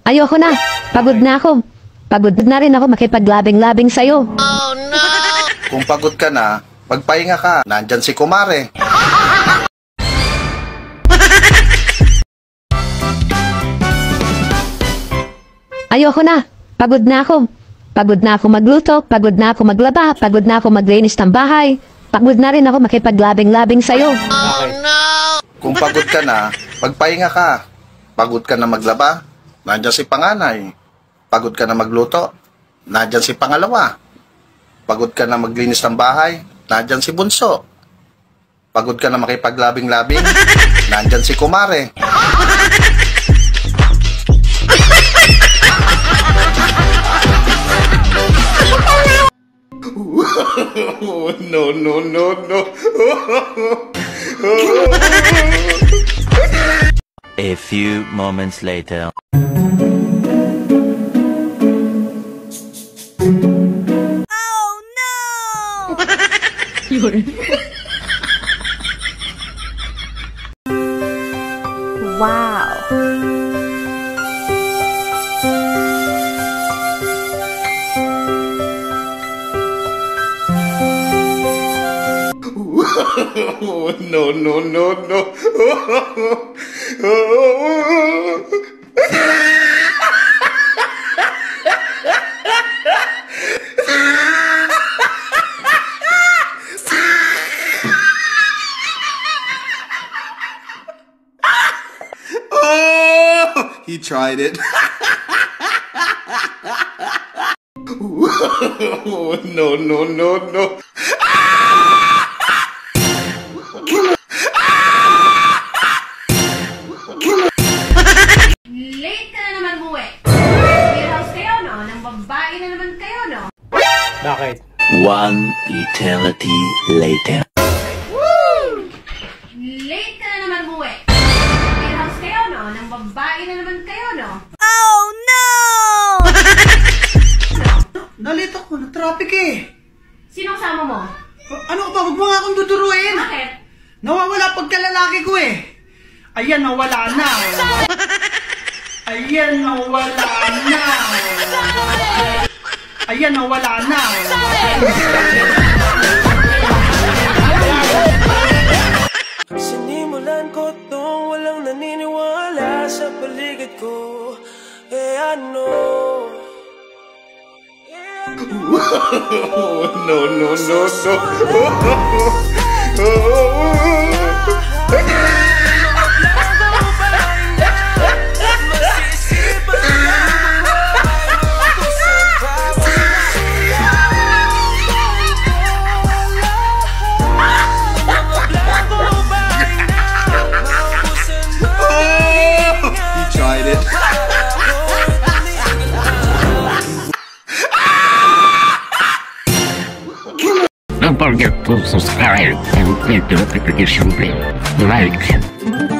Ayoko na. Pagod na ako. Pagod na rin ako makipaglabing-labing sa'yo. Kung pagod ka na, magpahinga ka. Nandyan si Kumare. Ayoko na. Pagod na ako. Pagod na ako magluto. Pagod na ako maglaba. Pagod na ako maglinis ng bahay. Pagod na rin ako makipaglabing-labing sa'yo. Kung pagod ka na, magpahinga ka. Pagod ka na maglaba, nandyan si panganay. Pagod ka na magluto, nandyan si pangalawa. Pagod ka na maglinis ng bahay, nandyan si bunso. Pagod ka na makipaglabing-labing, nandyan si Kumare. No, no, no, no. A few moments later. Oh no! Wow. No, no, no, no. Oh, he tried it. No, no, no, no. Late ka na naman uwi. Beer house kayo, no? Nang babae na naman kayo, no? Bakit? One eternity later. Late ka na naman uwi. Beer house kayo, no? Nang babae na naman kayo, no? Oh no! Nalit ako, na-traffic eh. Sino kasama mo? Ano ba? Huwag mo nga akong duduruin. Bakit? Nawawala pagkalalaki ko eh. Ayan, nawala na. Ayan, nawala na. Ayan, nawala na. Sinimulan ko tong walang naniniwala sa paligid ko. Eh ano? No, no, no, no. He tried it. Don't forget to subscribe and click the notification bell. Like.